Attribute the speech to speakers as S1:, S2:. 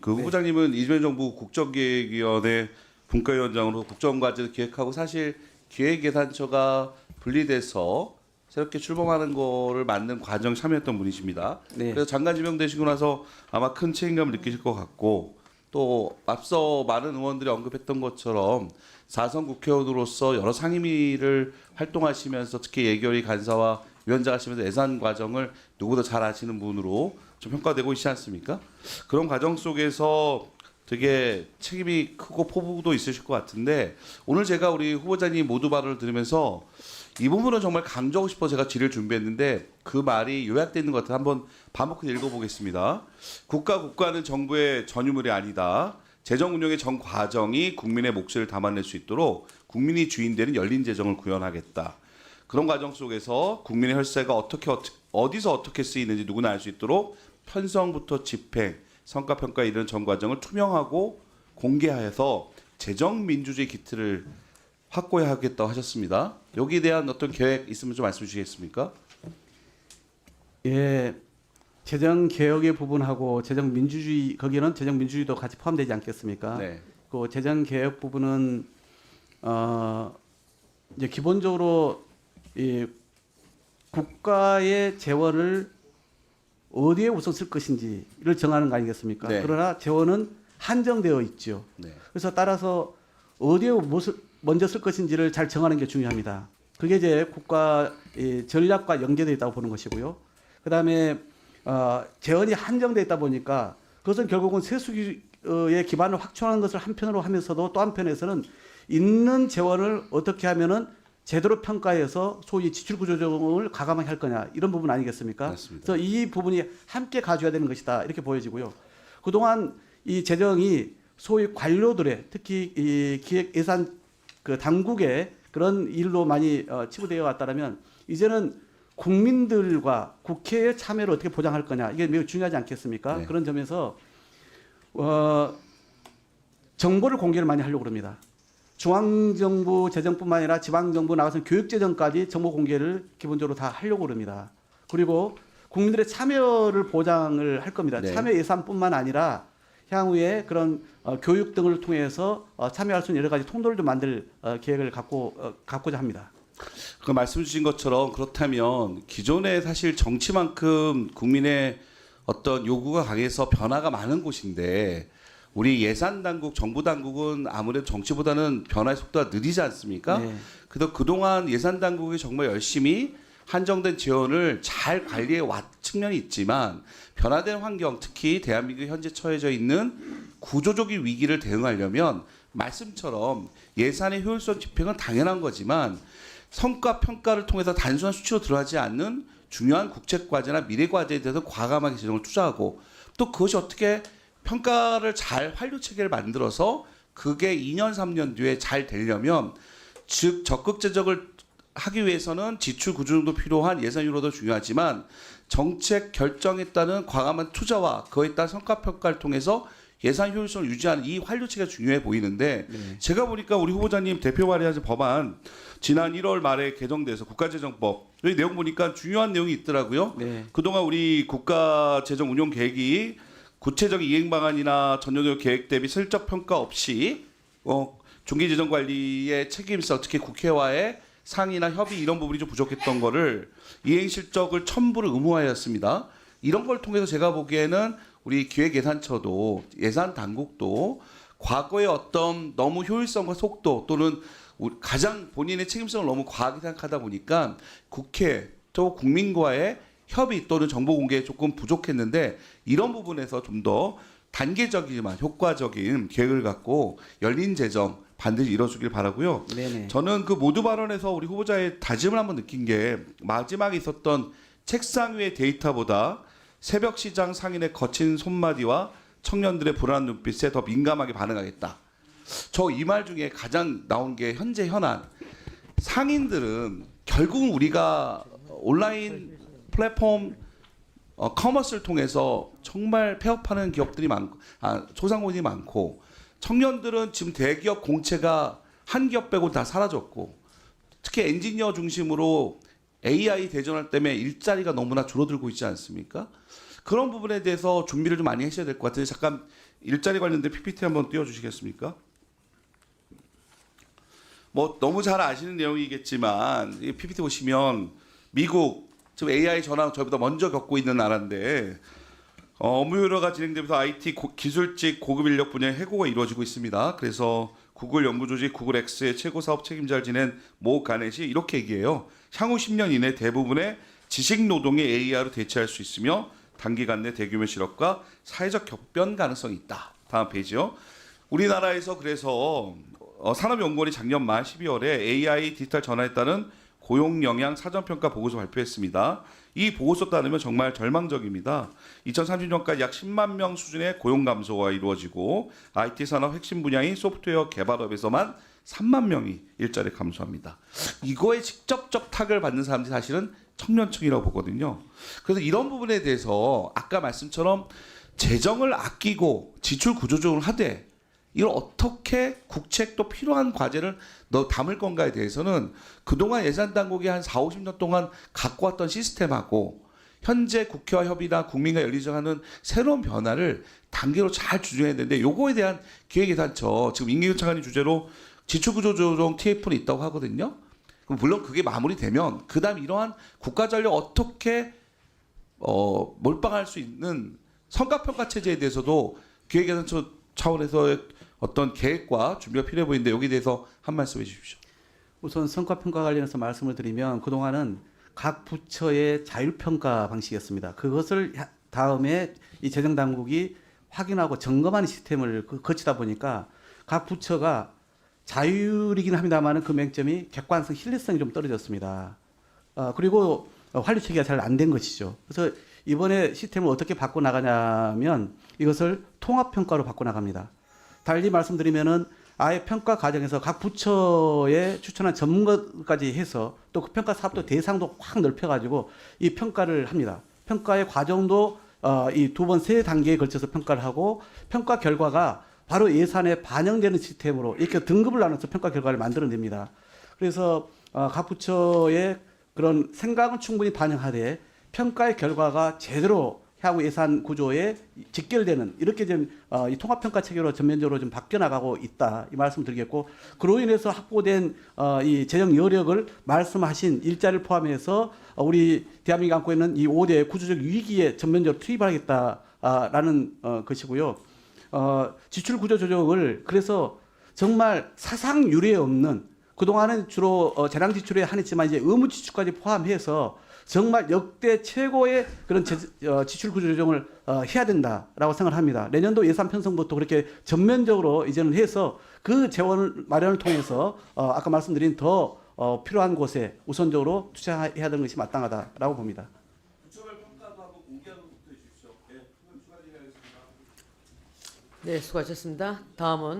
S1: 그
S2: 네.
S1: 후보자님은 이재명 정부 국정기획위원회 분과위원장으로 국정과제를 기획하고 사실 기획예산처가 분리돼서 새롭게 출범하는 거를 만든 과정 참여했던 분이십니다.
S2: 네.
S1: 그래서 장관 지명되시고 나서 아마 큰 책임감을 느끼실 것 같고 또 앞서 많은 의원들이 언급했던 것처럼 4선 국회의원으로서 여러 상임위를 활동하시면서 특히 예결위 간사와 위원장 하시면서 예산 과정을 누구보다 잘 아시는 분으로 좀 평가되고 있지 않습니까? 그런 과정 속에서 되게 책임이 크고 포부도 있으실 것 같은데 오늘 제가 우리 후보자님 모두 발언을 들으면서 이 부분은 정말 강조하고 싶어 제가 질의를 준비했는데 그 말이 요약되어 있는 것 같아서 한번 반복해서 읽어보겠습니다. 국가는 정부의 전유물이 아니다. 재정 운영의 전 과정이 국민의 몫을 담아낼 수 있도록 국민이 주인되는 열린 재정을 구현하겠다. 그런 과정 속에서 국민의 혈세가 어디서 어떻게 쓰이는지 누구나 알 수 있도록 편성부터 집행, 성과평가에 이르는 전 과정을 투명하고 공개하여서 재정민주주의 기틀을 확고하겠다고 하셨습니다. 여기에 대한 어떤 계획 있으면 좀 말씀해 주시겠습니까?
S2: 예, 재정 개혁의 부분하고 재정 민주주의 거기는 재정 민주주의도 같이 포함되지 않겠습니까?
S1: 네.
S2: 그 재정 개혁 부분은 이제 기본적으로 이 국가의 재원을 어디에 우선 쓸 것인지를 정하는 거 아니겠습니까?
S1: 네.
S2: 그러나 재원은 한정되어 있죠.
S1: 네.
S2: 그래서 따라서 어디에 무엇을 먼저 쓸 것인지를 잘 정하는 게 중요합니다. 그게 이제 국가 전략과 연계되어 있다고 보는 것이고요. 그다음에 재원이 한정되어 있다 보니까 그것은 결국은 세수의 기반을 확충하는 것을 한편으로 하면서도 또 한편에서는 있는 재원을 어떻게 하면은 제대로 평가해서 소위 지출 구조 조정을 과감하게 할 거냐 이런 부분 아니겠습니까?
S1: 맞습니다.
S2: 그래서 이 부분이 함께 가져야 되는 것이다 이렇게 보여지고요. 그동안 이 재정이 소위 관료들의 특히 이 기획 예산 그 당국의 그런 일로 많이 치부되어 왔다면 이제는 국민들과 국회의 참여를 어떻게 보장할 거냐 이게 매우 중요하지 않겠습니까?
S1: 네.
S2: 그런 점에서 정보를 공개를 많이 하려고 합니다. 중앙정부 재정뿐만 아니라 지방정부 나가서 교육재정까지 정보 공개를 기본적으로 다 하려고 합니다. 그리고 국민들의 참여를 보장을 할 겁니다.
S1: 네.
S2: 참여 예산뿐만 아니라 향후에 그런 교육 등을 통해서 참여할 수 있는 여러 가지 통로를 만들 계획을 갖고자 합니다.
S1: 그 말씀 주신 것처럼 그렇다면 기존에 사실 정치만큼 국민의 어떤 요구가 강해서 변화가 많은 곳인데 우리 예산 당국, 정부 당국은 아무래도 정치보다는 변화의 속도가 느리지 않습니까?
S2: 네.
S1: 그래서 그동안 예산 당국이 정말 열심히 한정된 재원을 잘 관리해 왔 측면이 있지만 변화된 환경, 특히 대한민국이 현재 처해져 있는 구조적인 위기를 대응하려면 말씀처럼 예산의 효율성 집행은 당연한 거지만 성과 평가를 통해서 단순한 수치로 들어가지 않는 중요한 국책 과제나 미래 과제에 대해서 과감하게 재정을 투자하고 또 그것이 어떻게 평가를 잘 환류 체계를 만들어서 그게 2년 3년 뒤에 잘 되려면 즉 적극 재정을 하기 위해서는 지출 구조정도 필요한 예산 유로도 중요하지만 정책 결정에 따른 과감한 투자와 그에 따른 성과 평가를 통해서 예산 효율성을 유지하는 이 환류 체계가 중요해 보이는데
S2: 네.
S1: 제가 보니까 우리 후보자님 대표 발의하신 법안 지난 1월 말에 개정돼서 국가재정법 여기 내용 보니까 중요한 내용이 있더라고요.
S2: 네.
S1: 그동안 우리 국가재정 운용 계획이 구체적인 이행 방안이나 전년도 계획 대비 실적 평가 없이 중기재정 관리의 책임성, 특히 국회와의 상의나 협의 이런 부분이 좀 부족했던 거를 이행 실적을 첨부를 의무화하였습니다. 이런 걸 통해서 제가 보기에는 우리 기획예산처도 예산 당국도 과거의 어떤 너무 효율성과 속도 또는 가장 본인의 책임성을 너무 과하게 생각하다 보니까 국회 또 국민과의 협의 또는 정보 공개에 조금 부족했는데 이런 부분에서 좀 더 단계적이지만 효과적인 계획을 갖고 열린 재정 반드시 이뤄주길 바라고요.
S2: 네네.
S1: 저는 그 모두 발언에서 우리 후보자의 다짐을 한번 느낀 게 마지막에 있었던 책상 위의 데이터보다 새벽 시장 상인의 거친 손마디와 청년들의 불안한 눈빛에 더 민감하게 반응하겠다. 저 이 말 중에 가장 나온 게 현재 현안. 상인들은 결국은 우리가 온라인 플랫폼 커머스를 통해서 정말 폐업하는 기업들이 많고 소상공인이 많고 청년들은 지금 대기업 공채가 한 기업 빼고 다 사라졌고 특히 엔지니어 중심으로 AI 대전환 때문에 일자리가 너무나 줄어들고 있지 않습니까? 그런 부분에 대해서 준비를 좀 많이 하셔야 될 것 같은데 잠깐 일자리 관련된 PPT 한번 띄워주시겠습니까? 뭐 너무 잘 아시는 내용이겠지만 이 PPT 보시면 미국 지금 AI 전환 저희보다 먼저 겪고 있는 나라인데 업무 효율화가 진행되면서 IT 기술직 고급 인력 분야의 해고가 이루어지고 있습니다. 그래서 구글 연구조직 구글X의 최고 사업 책임자를 지낸 모 가넷이 이렇게 얘기해요. 향후 10년 이내 대부분의 지식 노동의 AI로 대체할 수 있으며 단기간 내 대규모 실업과 사회적 격변 가능성이 있다. 다음 페이지요. 우리나라에서 그래서 산업연구원이 작년 말 12월에 AI 디지털 전환에 따른 고용 영향 사전평가 보고서 발표했습니다. 이 보고서 따르면 정말 절망적입니다. 2030년까지 약 10만 명 수준의 고용 감소가 이루어지고 IT 산업 핵심 분야인 소프트웨어 개발업에서만 3만 명이 일자리 감소합니다. 이거에 직접적 타격을 받는 사람들이 사실은 청년층이라고 보거든요. 그래서 이런 부분에 대해서 아까 말씀처럼 재정을 아끼고 지출 구조조정을 하되 이걸 어떻게 국책도 필요한 과제를 담을 건가에 대해서는 그동안 예산 당국이 한 4, 50년 동안 갖고 왔던 시스템하고 현재 국회와 협의나 국민과 열리정하는 새로운 변화를 단계로 잘 조정해야 되는데 요거에 대한 기획예산처 지금 임기훈 차관님 주제로 지출구조조정 TF는 있다고 하거든요. 그럼 물론 그게 마무리되면 그다음 이러한 국가전력 어떻게 몰빵할 수 있는 성과평가 체제에 대해서도 기획예산처 차원에서의 어떤 계획과 준비가 필요해 보이는데 여기에 대해서 한 말씀 해주십시오.
S2: 우선 성과평가 관련해서 말씀을 드리면 그동안은 각 부처의 자율평가 방식이었습니다. 그것을 다음에 이 재정당국이 확인하고 점검하는 시스템을 거치다 보니까 각 부처가 자율이긴 합니다만 그 맹점이 객관성, 신뢰성이 좀 떨어졌습니다. 그리고 환류체계가 잘 안 된 것이죠. 그래서 이번에 시스템을 어떻게 바꿔나가냐면 이것을 통합평가로 바꿔나갑니다. 달리 말씀드리면은 아예 평가 과정에서 각 부처에 추천한 전문가까지 해서 또 그 평가 사업도 대상도 확 넓혀가지고 이 평가를 합니다. 평가의 과정도 이 두 번, 세 단계에 걸쳐서 평가를 하고 평가 결과가 바로 예산에 반영되는 시스템으로 이렇게 등급을 나눠서 평가 결과를 만들어냅니다. 그래서 각 부처의 그런 생각은 충분히 반영하되 평가의 결과가 제대로 향후 예산 구조에 직결되는 이렇게 좀 이 통합평가 체계로 전면적으로 좀 바뀌어 나가고 있다 이 말씀 드리겠고 그로 인해서 확보된 이 재정 여력을 말씀하신 일자리를 포함해서 우리 대한민국이 안고 있는 이 5대 구조적 위기에 전면적으로 투입하겠다라는 것이고요. 지출 구조 조정을 그래서 정말 사상 유례 없는 그동안은 주로 재량 지출에 한했지만 이제 의무 지출까지 포함해서 정말 역대 최고의 그런 지출 구조 조정을 해야 된다라고 생각을 합니다. 내년도 예산 편성부터 그렇게 전면적으로 이제는 해서 그 재원 마련을 통해서 아까 말씀드린 더 필요한 곳에 우선적으로 투자해야 되는 것이 마땅하다라고 봅니다.
S1: 부처별 평가도 한번 공개하는 것부터 해주십시오. 네,
S3: 네, 수고하셨습니다. 다음은